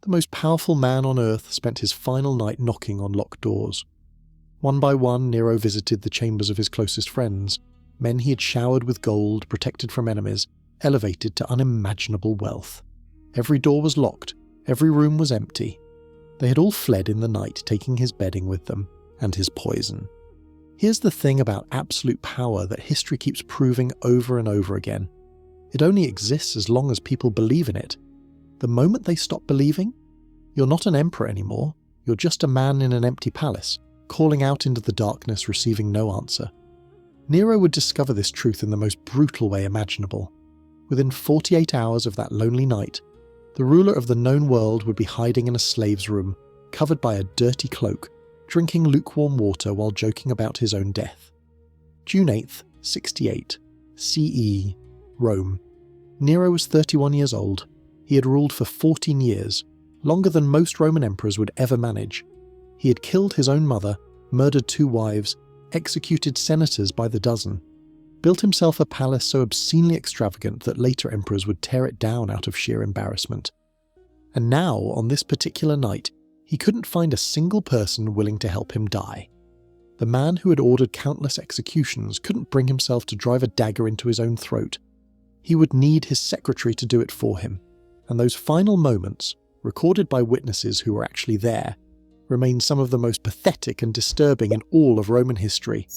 The most powerful man on earth spent his final night knocking on locked doors. One by one, Nero visited the chambers of his closest friends, men he had showered with gold, protected from enemies, elevated to unimaginable wealth. Every door was locked, every room was empty. They had all fled in the night, taking his bedding with them, and his poison. Here's the thing about absolute power that history keeps proving over and over again. It only exists as long as people believe in it. The moment they stop believing, you're not an emperor anymore, you're just a man in an empty palace, calling out into the darkness, receiving no answer. Nero would discover this truth in the most brutal way imaginable. Within 48 hours of that lonely night, the ruler of the known world would be hiding in a slave's room, covered by a dirty cloak, drinking lukewarm water while joking about his own death. June 8th, 68, CE, Rome. Nero was 31 years old. He had ruled for 14 years, longer than most Roman emperors would ever manage. He had killed his own mother, murdered 2 wives, executed senators by the dozen, built himself a palace so obscenely extravagant that later emperors would tear it down out of sheer embarrassment. And now, on this particular night, he couldn't find a single person willing to help him die. The man who had ordered countless executions couldn't bring himself to drive a dagger into his own throat. He would need his secretary to do it for him, and those final moments, recorded by witnesses who were actually there, remain some of the most pathetic and disturbing in all of Roman history.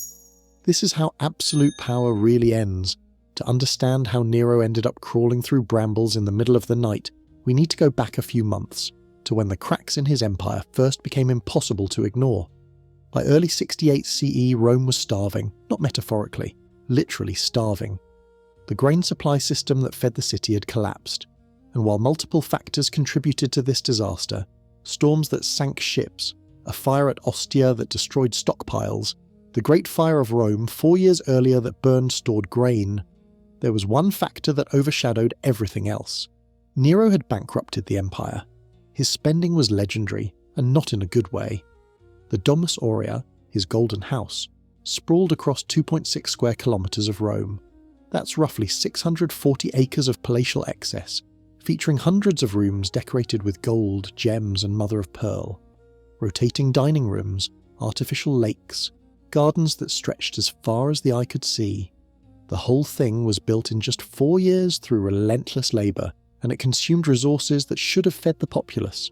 This is how absolute power really ends. To understand how Nero ended up crawling through brambles in the middle of the night, we need to go back a few months, to when the cracks in his empire first became impossible to ignore. By early 68 CE, Rome was starving, not metaphorically, literally starving. The grain supply system that fed the city had collapsed, and while multiple factors contributed to this disaster, storms that sank ships, a fire at Ostia that destroyed stockpiles, the Great Fire of Rome 4 years earlier that burned stored grain, there was one factor that overshadowed everything else. Nero had bankrupted the empire. His spending was legendary, and not in a good way. The Domus Aurea, his golden house, sprawled across 2.6 square kilometers of Rome. That's roughly 640 acres of palatial excess, featuring hundreds of rooms decorated with gold, gems, and mother of pearl. Rotating dining rooms, artificial lakes, gardens that stretched as far as the eye could see. The whole thing was built in just 4 years through relentless labour, and it consumed resources that should have fed the populace.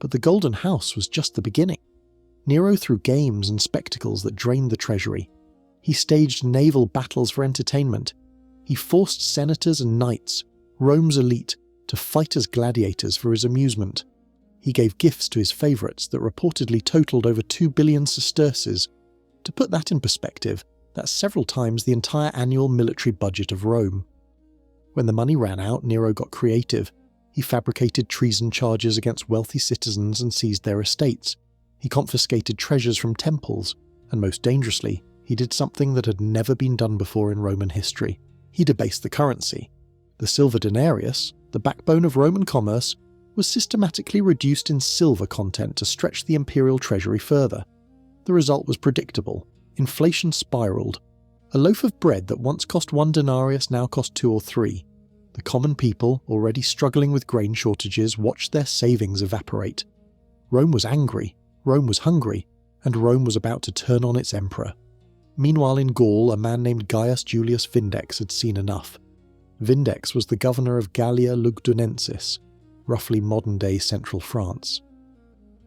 But the Golden House was just the beginning. Nero threw games and spectacles that drained the treasury. He staged naval battles for entertainment. He forced senators and knights, Rome's elite, to fight as gladiators for his amusement. He gave gifts to his favourites that reportedly totaled over 2 billion sesterces. To put that in perspective, that's several times the entire annual military budget of Rome. When the money ran out, Nero got creative. He fabricated treason charges against wealthy citizens and seized their estates. He confiscated treasures from temples, and most dangerously, he did something that had never been done before in Roman history. He debased the currency. The silver denarius, the backbone of Roman commerce, was systematically reduced in silver content to stretch the imperial treasury further. The result was predictable. Inflation spiraled. A loaf of bread that once cost 1 denarius now cost 2 or 3. The common people, already struggling with grain shortages, watched their savings evaporate. Rome was angry, Rome was hungry, and Rome was about to turn on its emperor. Meanwhile in Gaul, a man named Gaius Julius Vindex had seen enough. Vindex was the governor of Gallia Lugdunensis, roughly modern-day central France.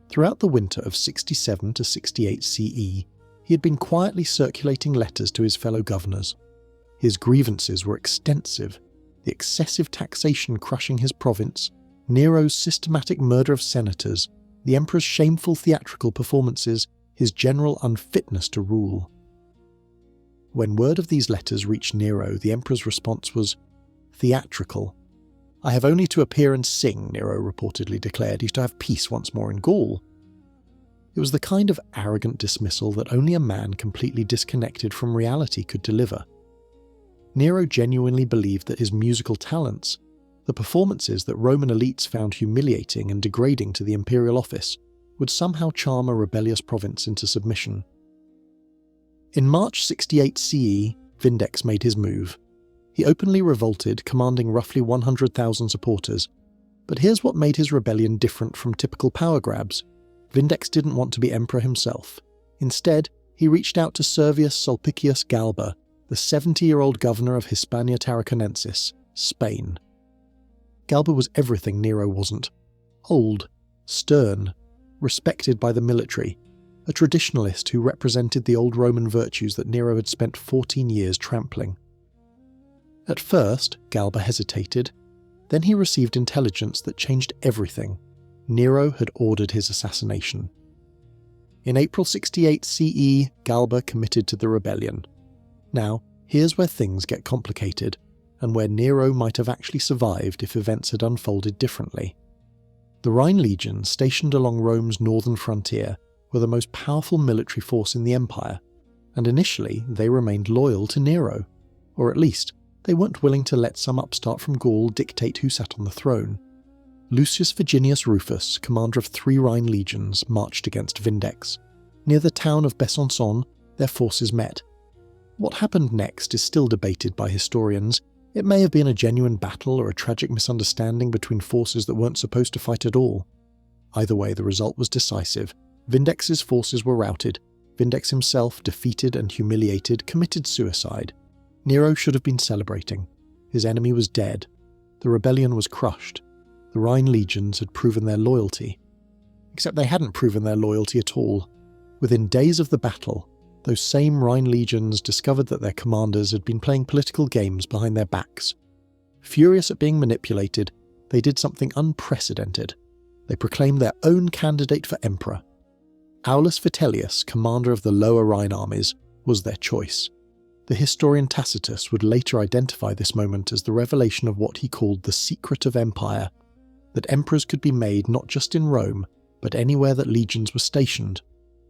Throughout the winter of 67 to 68 CE, he had been quietly circulating letters to his fellow governors. His grievances were extensive, the excessive taxation crushing his province, Nero's systematic murder of senators, the emperor's shameful theatrical performances, his general unfitness to rule. When word of these letters reached Nero, the emperor's response was theatrical. "I have only to appear and sing," Nero reportedly declared. "He's to have peace once more in Gaul." It was the kind of arrogant dismissal that only a man completely disconnected from reality could deliver. Nero genuinely believed that his musical talents, the performances that Roman elites found humiliating and degrading to the imperial office, would somehow charm a rebellious province into submission. In March 68 CE, Vindex made his move. He openly revolted, commanding roughly 100,000 supporters. But here's what made his rebellion different from typical power grabs. Vindex didn't want to be emperor himself. Instead, he reached out to Servius Sulpicius Galba, the 70-year-old governor of Hispania Tarraconensis, Spain. Galba was everything Nero wasn't. Old, stern, respected by the military, a traditionalist who represented the old Roman virtues that Nero had spent 14 years trampling. At first, Galba hesitated. Then he received intelligence that changed everything. Nero had ordered his assassination. In April 68 CE, Galba committed to the rebellion. Now, here's where things get complicated, and where Nero might have actually survived if events had unfolded differently. The Rhine legions stationed along Rome's northern frontier were the most powerful military force in the empire, and initially they remained loyal to Nero, or at least they weren't willing to let some upstart from Gaul dictate who sat on the throne. Lucius Virginius Rufus, commander of 3 Rhine legions, marched against Vindex. Near the town of Besançon, their forces met. What happened next is still debated by historians. It may have been a genuine battle or a tragic misunderstanding between forces that weren't supposed to fight at all. Either way, the result was decisive. Vindex's forces were routed. Vindex himself, defeated and humiliated, committed suicide. Nero should have been celebrating. His enemy was dead. The rebellion was crushed. The Rhine legions had proven their loyalty. Except they hadn't proven their loyalty at all. Within days of the battle, those same Rhine legions discovered that their commanders had been playing political games behind their backs. Furious at being manipulated, they did something unprecedented. They proclaimed their own candidate for emperor. Aulus Vitellius, commander of the Lower Rhine armies, was their choice. The historian Tacitus would later identify this moment as the revelation of what he called the secret of empire, that emperors could be made not just in Rome, but anywhere that legions were stationed.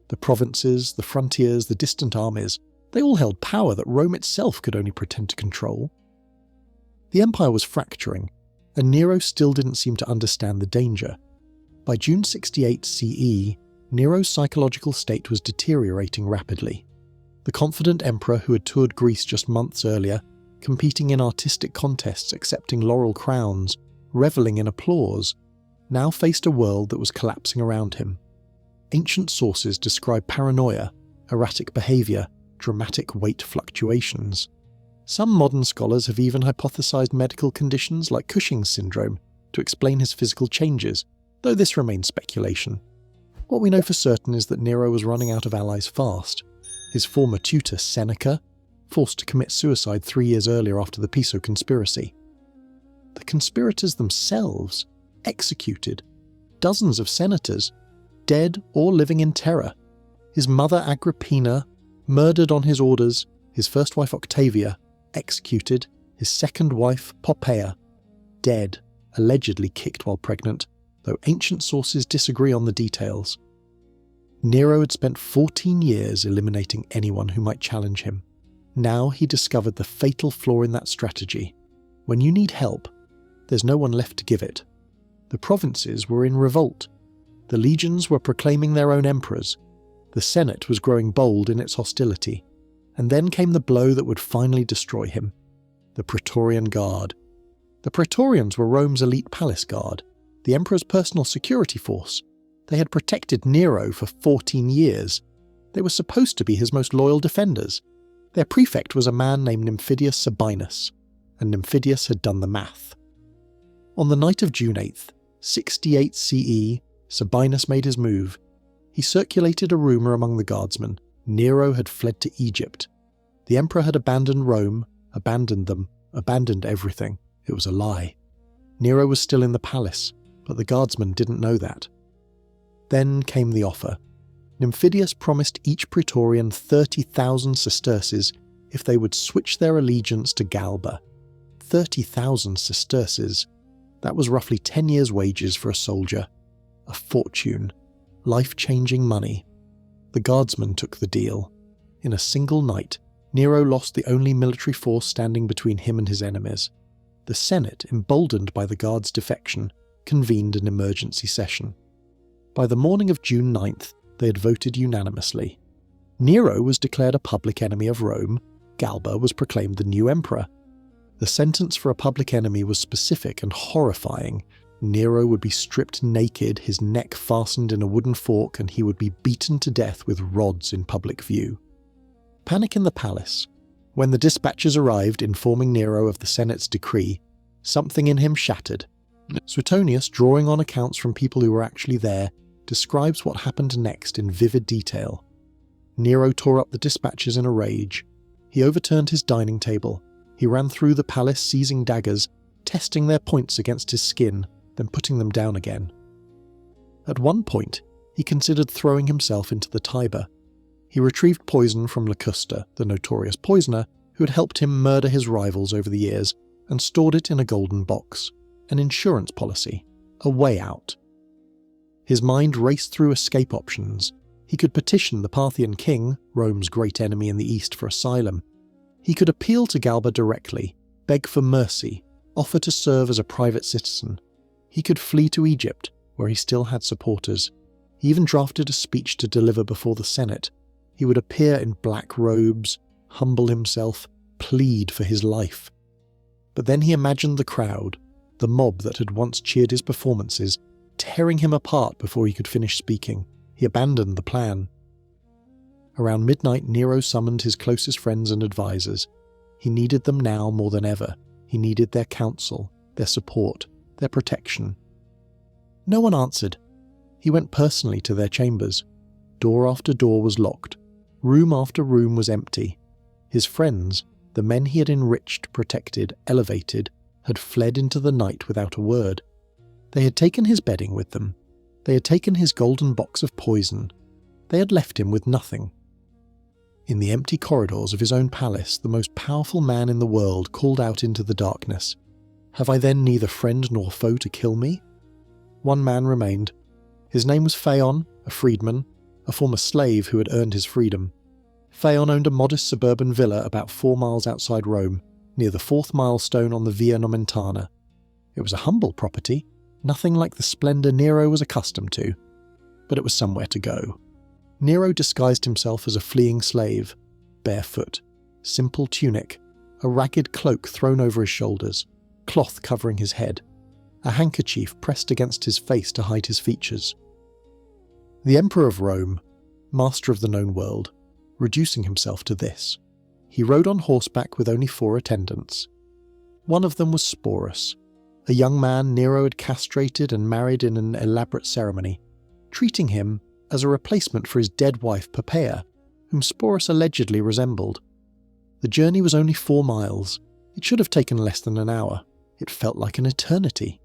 The provinces, the frontiers, the distant armies, they all held power that Rome itself could only pretend to control. The empire was fracturing, and Nero still didn't seem to understand the danger. By June 68 CE, Nero's psychological state was deteriorating rapidly. The confident emperor who had toured Greece just months earlier, competing in artistic contests, accepting laurel crowns, reveling in applause, now faced a world that was collapsing around him. Ancient sources describe paranoia, erratic behaviour, dramatic weight fluctuations. Some modern scholars have even hypothesized medical conditions like Cushing's syndrome to explain his physical changes, though this remains speculation. What we know for certain is that Nero was running out of allies fast. His former tutor, Seneca, forced to commit suicide 3 years earlier after the Piso conspiracy. The conspirators themselves executed. Dozens of senators, dead or living in terror. His mother Agrippina, murdered on his orders, his first wife Octavia, executed, his second wife Poppaea, dead, allegedly kicked while pregnant, though ancient sources disagree on the details. Nero had spent 14 years eliminating anyone who might challenge him. Now he discovered the fatal flaw in that strategy. When you need help, there's no one left to give it. The provinces were in revolt. The legions were proclaiming their own emperors. The Senate was growing bold in its hostility. And then came the blow that would finally destroy him. The Praetorian Guard. The Praetorians were Rome's elite palace guard, the emperor's personal security force. They had protected Nero for 14 years. They were supposed to be his most loyal defenders. Their prefect was a man named Nymphidius Sabinus, and Nymphidius had done the math. On the night of June 8th, 68 CE, Sabinus made his move. He circulated a rumour among the guardsmen. Nero had fled to Egypt. The emperor had abandoned Rome, abandoned them, abandoned everything. It was a lie. Nero was still in the palace, but the guardsmen didn't know that. Then came the offer. Nymphidius promised each Praetorian 30,000 sesterces if they would switch their allegiance to Galba. 30,000 sesterces. That was roughly 10 years' wages for a soldier. A fortune. Life-changing money. The guardsmen took the deal. In a single night, Nero lost the only military force standing between him and his enemies. The Senate, emboldened by the guards' defection, convened an emergency session. By the morning of June 9th, they had voted unanimously. Nero was declared a public enemy of Rome. Galba was proclaimed the new emperor. The sentence for a public enemy was specific and horrifying. Nero would be stripped naked, his neck fastened in a wooden fork, and he would be beaten to death with rods in public view. Panic in the palace. When the dispatches arrived informing Nero of the Senate's decree, something in him shattered. Suetonius, drawing on accounts from people who were actually there, describes what happened next in vivid detail. Nero tore up the dispatches in a rage. He overturned his dining table. He ran through the palace seizing daggers, testing their points against his skin, then putting them down again. At one point, he considered throwing himself into the Tiber. He retrieved poison from Locusta, the notorious poisoner, who had helped him murder his rivals over the years, and stored it in a golden box, an insurance policy, a way out. His mind raced through escape options. He could petition the Parthian king, Rome's great enemy in the east, for asylum. He could appeal to Galba directly, beg for mercy, offer to serve as a private citizen. He could flee to Egypt, where he still had supporters. He even drafted a speech to deliver before the Senate. He would appear in black robes, humble himself, plead for his life. But then he imagined the crowd, the mob that had once cheered his performances, tearing him apart before he could finish speaking. He abandoned the plan. Around midnight, Nero summoned his closest friends and advisors. He needed them now more than ever. He needed their counsel, their support, their protection. No one answered. He went personally to their chambers. Door after door was locked. Room after room was empty. His friends, the men he had enriched, protected, elevated, had fled into the night without a word. They had taken his bedding with them. They had taken his golden box of poison. They had left him with nothing. In the empty corridors of his own palace, the most powerful man in the world called out into the darkness, "Have I then neither friend nor foe to kill me?" One man remained. His name was Phaon, a freedman, a former slave who had earned his freedom. Phaon owned a modest suburban villa about 4 miles outside Rome, near the 4th milestone on the Via Nomentana. It was a humble property, nothing like the splendour Nero was accustomed to, but it was somewhere to go. Nero disguised himself as a fleeing slave, barefoot, simple tunic, a ragged cloak thrown over his shoulders, cloth covering his head, a handkerchief pressed against his face to hide his features. The Emperor of Rome, master of the known world, reducing himself to this. He rode on horseback with only 4 attendants. One of them was Sporus, a young man Nero had castrated and married in an elaborate ceremony, treating him as a replacement for his dead wife Poppaea, whom Sporus allegedly resembled. The journey was only 4 miles. It should have taken less than an hour. It felt like an eternity.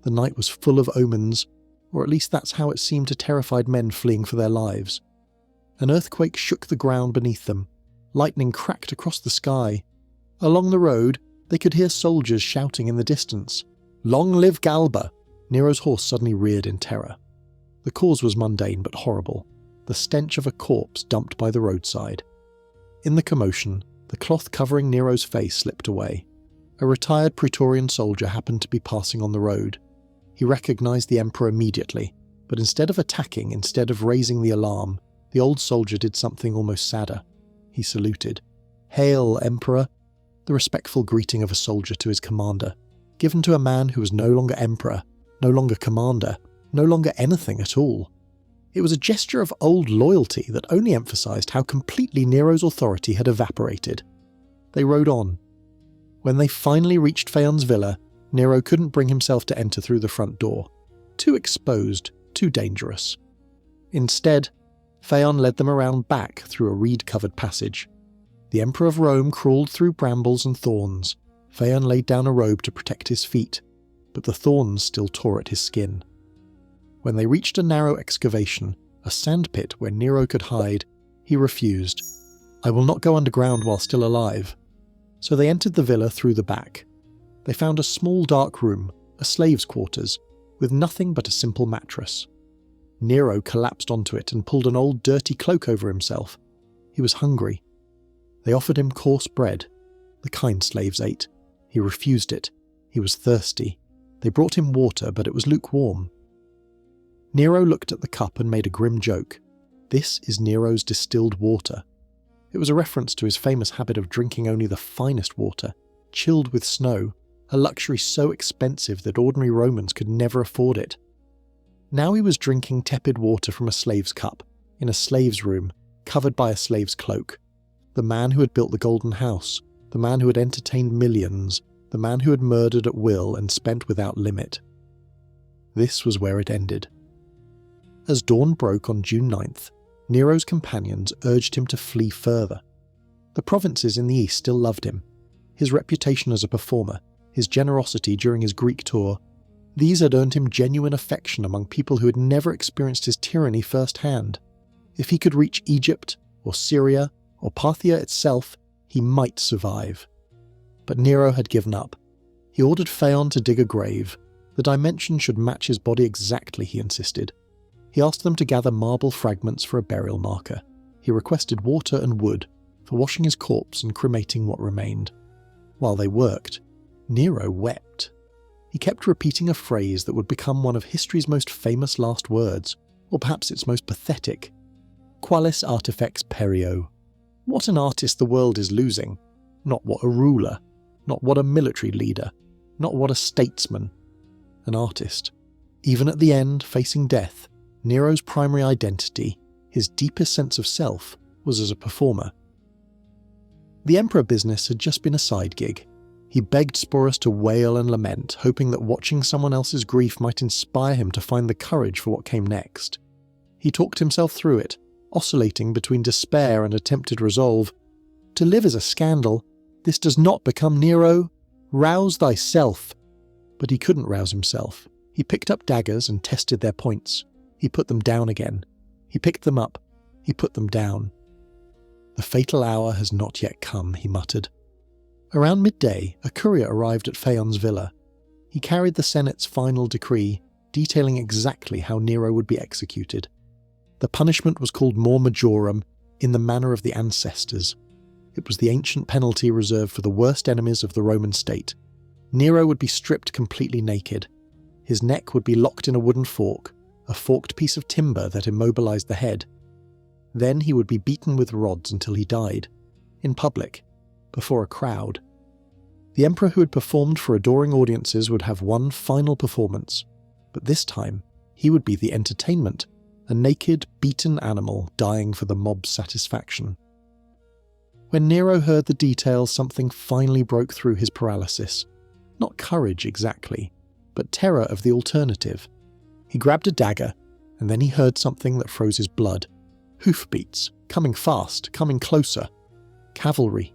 The night was full of omens, or at least that's how it seemed to terrified men fleeing for their lives. An earthquake shook the ground beneath them. Lightning cracked across the sky. Along the road, they could hear soldiers shouting in the distance. "Long live Galba!" Nero's horse suddenly reared in terror. The cause was mundane but horrible, the stench of a corpse dumped by the roadside. In the commotion, the cloth covering Nero's face slipped away. A retired Praetorian soldier happened to be passing on the road. He recognized the emperor immediately, but instead of attacking, instead of raising the alarm, the old soldier did something almost sadder. He saluted. "Hail, Emperor!" The respectful greeting of a soldier to his commander, given to a man who was no longer emperor, no longer commander, no longer anything at all. It was a gesture of old loyalty that only emphasized how completely Nero's authority had evaporated. They rode on. When they finally reached Phaon's villa, Nero couldn't bring himself to enter through the front door. Too exposed, too dangerous. Instead, Phaon led them around back through a reed-covered passage. The Emperor of Rome crawled through brambles and thorns. Phaon laid down a robe to protect his feet, but the thorns still tore at his skin. When they reached a narrow excavation, a sandpit where Nero could hide, he refused. "I will not go underground while still alive." So they entered the villa through the back. They found a small dark room, a slave's quarters, with nothing but a simple mattress. Nero collapsed onto it and pulled an old dirty cloak over himself. He was hungry. They offered him coarse bread. The kind slaves ate. He refused it. He was thirsty. They brought him water, but it was lukewarm. Nero looked at the cup and made a grim joke. "This is Nero's distilled water." It was a reference to his famous habit of drinking only the finest water, chilled with snow, a luxury so expensive that ordinary Romans could never afford it. Now he was drinking tepid water from a slave's cup, in a slave's room, covered by a slave's cloak. The man who had built the Golden House, the man who had entertained millions, the man who had murdered at will and spent without limit. This was where it ended. As dawn broke on June 9th, Nero's companions urged him to flee further. The provinces in the east still loved him. His reputation as a performer, his generosity during his Greek tour, these had earned him genuine affection among people who had never experienced his tyranny firsthand. If he could reach Egypt, or Syria, or Parthia itself, he might survive. But Nero had given up. He ordered Phaon to dig a grave. The dimension should match his body exactly, he insisted. He asked them to gather marble fragments for a burial marker. He requested water and wood for washing his corpse and cremating what remained. While they worked, Nero wept. He kept repeating a phrase that would become one of history's most famous last words, or perhaps its most pathetic. Qualis artifex perio. What an artist the world is losing. Not what a ruler. Not what a military leader. Not what a statesman. An artist. Even at the end, facing death, Nero's primary identity, his deepest sense of self, was as a performer. The emperor business had just been a side gig. He begged Sporus to wail and lament, hoping that watching someone else's grief might inspire him to find the courage for what came next. He talked himself through it, oscillating between despair and attempted resolve. To live is a scandal. This does not become Nero. Rouse thyself. But he couldn't rouse himself. He picked up daggers and tested their points. He put them down again. He picked them up. He put them down. The fatal hour has not yet come, he muttered. Around midday, a courier arrived at Phaon's villa. He carried the Senate's final decree, detailing exactly how Nero would be executed. The punishment was called mor majorum, in the manner of the ancestors. It was the ancient penalty reserved for the worst enemies of the Roman state. Nero would be stripped completely naked. His neck would be locked in a wooden fork, a forked piece of timber that immobilized the head. Then he would be beaten with rods until he died, in public, before a crowd. The emperor who had performed for adoring audiences would have one final performance, but this time he would be the entertainment, a naked, beaten animal dying for the mob's satisfaction. When Nero heard the details, something finally broke through his paralysis. Not courage exactly, but terror of the alternative. He grabbed a dagger, and then he heard something that froze his blood. Hoofbeats, coming fast, coming closer. Cavalry.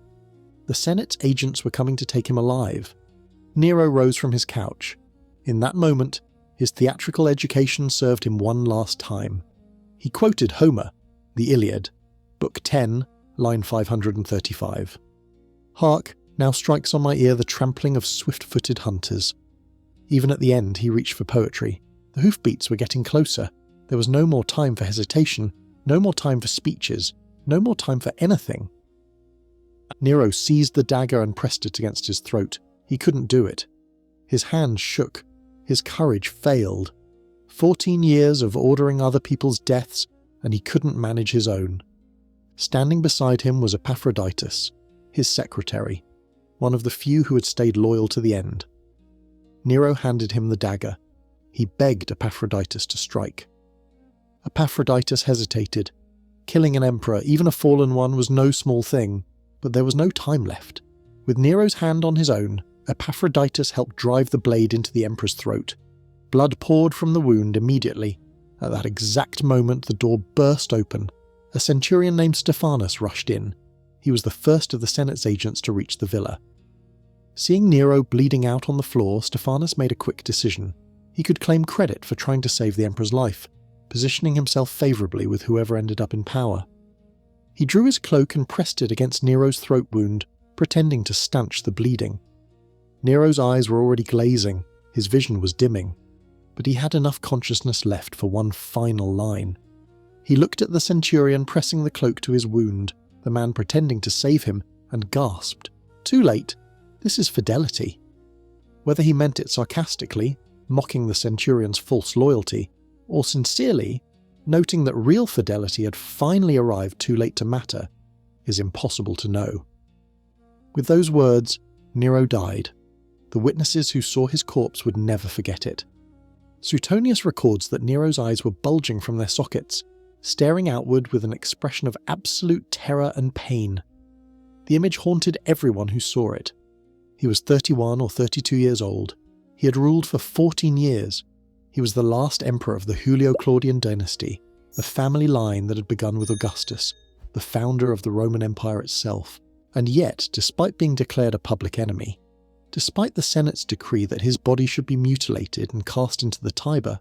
The Senate's agents were coming to take him alive. Nero rose from his couch. In that moment, his theatrical education served him one last time. He quoted Homer, the Iliad, Book 10, line 535. Hark, now strikes on my ear the trampling of swift-footed hunters. Even at the end, he reached for poetry. The hoofbeats were getting closer. There was no more time for hesitation, no more time for speeches, no more time for anything. Nero seized the dagger and pressed it against his throat. He couldn't do it. His hands shook. His courage failed. 14 years of ordering other people's deaths, and he couldn't manage his own. Standing beside him was Epaphroditus, his secretary, one of the few who had stayed loyal to the end. Nero handed him the dagger. He begged Epaphroditus to strike. Epaphroditus hesitated. Killing an emperor, even a fallen one, was no small thing, but there was no time left. With Nero's hand on his own, Epaphroditus helped drive the blade into the emperor's throat. Blood poured from the wound immediately. At that exact moment, the door burst open. A centurion named Stephanus rushed in. He was the first of the Senate's agents to reach the villa. Seeing Nero bleeding out on the floor, Stephanus made a quick decision. He could claim credit for trying to save the emperor's life, positioning himself favourably with whoever ended up in power. He drew his cloak and pressed it against Nero's throat wound, pretending to stanch the bleeding. Nero's eyes were already glazing, his vision was dimming, but he had enough consciousness left for one final line. He looked at the centurion pressing the cloak to his wound, the man pretending to save him, and gasped. Too late. This is fidelity. Whether he meant it sarcastically, mocking the centurion's false loyalty, or sincerely, noting that real fidelity had finally arrived too late to matter, is impossible to know. With those words, Nero died. The witnesses who saw his corpse would never forget it. Suetonius records that Nero's eyes were bulging from their sockets, staring outward with an expression of absolute terror and pain. The image haunted everyone who saw it. He was 31 or 32 years old. He had ruled for 14 years. He was the last emperor of the julio-claudian dynasty, the family line that had begun with Augustus, the founder of the Roman Empire itself. And yet, despite being declared a public enemy, despite the Senate's decree that his body should be mutilated and cast into the Tiber,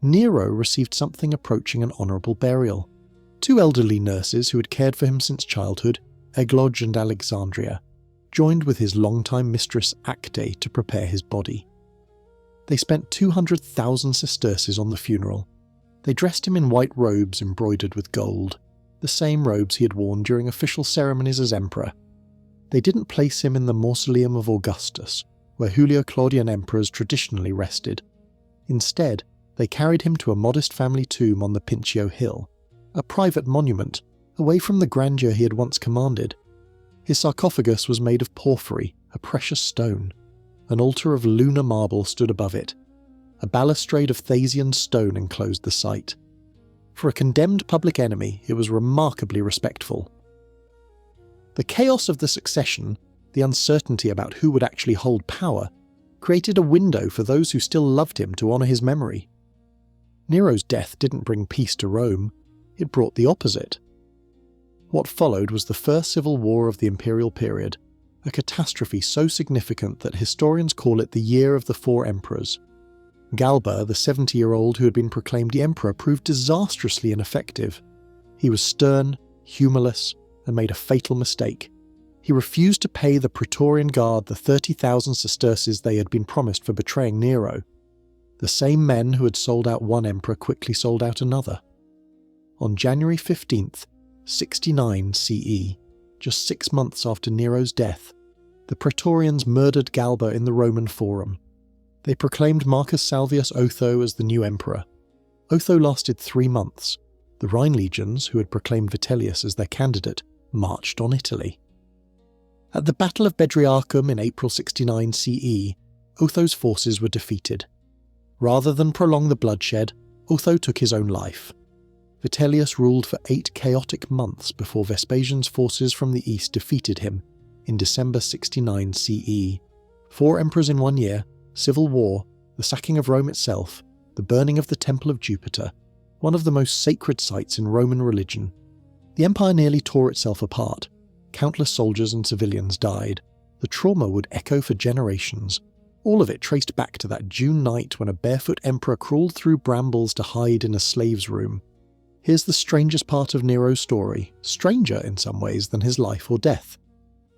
Nero received something approaching an honourable burial. Two elderly nurses who had cared for him since childhood, Egloge and Alexandria, joined with his longtime mistress Acte to prepare his body. They spent 200,000 sesterces on the funeral. They dressed him in white robes embroidered with gold, the same robes he had worn during official ceremonies as emperor. They didn't place him in the mausoleum of Augustus, where julio-claudian emperors traditionally rested. Instead, they carried him to a modest family tomb on the Pincio Hill, a private monument, away from the grandeur he had once commanded. His sarcophagus was made of porphyry, a precious stone. An altar of lunar marble stood above it. A balustrade of Thasian stone enclosed the site. For a condemned public enemy, it was remarkably respectful. The chaos of the succession, the uncertainty about who would actually hold power, created a window for those who still loved him to honour his memory. Nero's death didn't bring peace to Rome, it brought the opposite. What followed was the first civil war of the imperial period, a catastrophe so significant that historians call it the Year of the Four Emperors. Galba, the 70-year-old who had been proclaimed the emperor, proved disastrously ineffective. He was stern, humorless, and made a fatal mistake. He refused to pay the Praetorian Guard the 30,000 sesterces they had been promised for betraying Nero. The same men who had sold out one emperor quickly sold out another. On January 15th, 69 CE, just 6 months after Nero's death, the Praetorians murdered Galba in the Roman Forum. They proclaimed Marcus Salvius Otho as the new emperor. Otho lasted 3 months. The Rhine legions, who had proclaimed Vitellius as their candidate, marched on Italy. At the Battle of Bedriacum in April 69 CE, Otho's forces were defeated. Rather than prolong the bloodshed, Otho took his own life. Vitellius ruled for 8 chaotic months before Vespasian's forces from the east defeated him in December 69 CE. 4 emperors in 1 year, civil war, the sacking of Rome itself, the burning of the Temple of Jupiter, one of the most sacred sites in Roman religion. The empire nearly tore itself apart. Countless soldiers and civilians died. The trauma would echo for generations. All of it traced back to that June night when a barefoot emperor crawled through brambles to hide in a slave's room. Here's the strangest part of Nero's story, stranger in some ways than his life or death.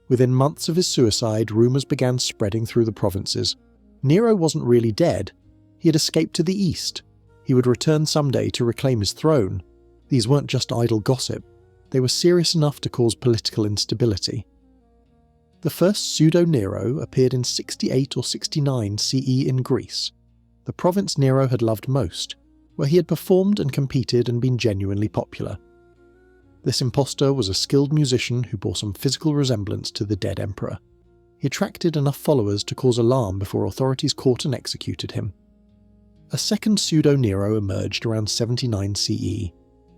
Within months of his suicide, rumours began spreading through the provinces. Nero wasn't really dead. He had escaped to the east. He would return someday to reclaim his throne. These weren't just idle gossip. They were serious enough to cause political instability. The first pseudo-Nero appeared in 68 or 69 CE in Greece, the province Nero had loved most, where he had performed and competed and been genuinely popular. This impostor was a skilled musician who bore some physical resemblance to the dead emperor. He attracted enough followers to cause alarm before authorities caught and executed him. A second pseudo-Nero emerged around 79 CE,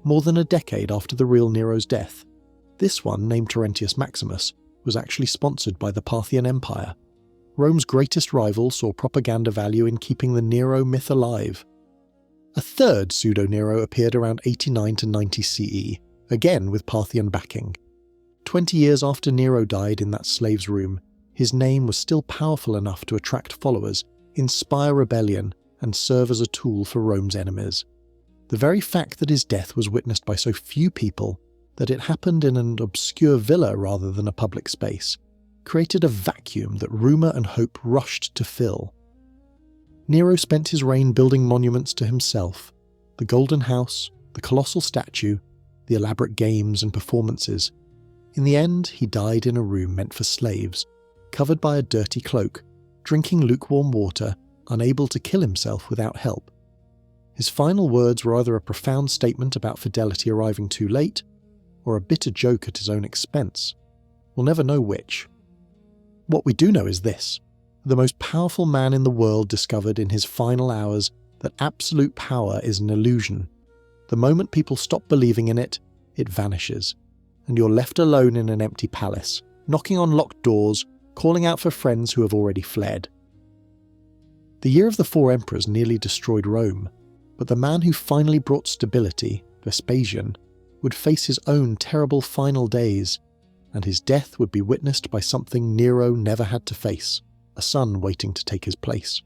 more than a decade after the real Nero's death. This one, named Terentius Maximus, was actually sponsored by the Parthian Empire. Rome's greatest rival saw propaganda value in keeping the Nero myth alive. A third pseudo-Nero appeared around 89 to 90 CE, again with Parthian backing. 20 years after Nero died in that slave's room, his name was still powerful enough to attract followers, inspire rebellion, and serve as a tool for Rome's enemies. The very fact that his death was witnessed by so few people, that it happened in an obscure villa rather than a public space, created a vacuum that rumour and hope rushed to fill. Nero spent his reign building monuments to himself, the Golden House, the colossal statue, the elaborate games and performances. In the end, he died in a room meant for slaves, covered by a dirty cloak, drinking lukewarm water, unable to kill himself without help. His final words were either a profound statement about fidelity arriving too late, or a bitter joke at his own expense. We'll never know which. What we do know is this: The most powerful man in the world discovered in his final hours that absolute power is an illusion. The moment people stop believing in it, it vanishes, and you're left alone in an empty palace, knocking on locked doors, calling out for friends who have already fled. The year of the 4 emperors nearly destroyed Rome, but the man who finally brought stability, Vespasian, would face his own terrible final days, and his death would be witnessed by something Nero never had to face, a son waiting to take his place.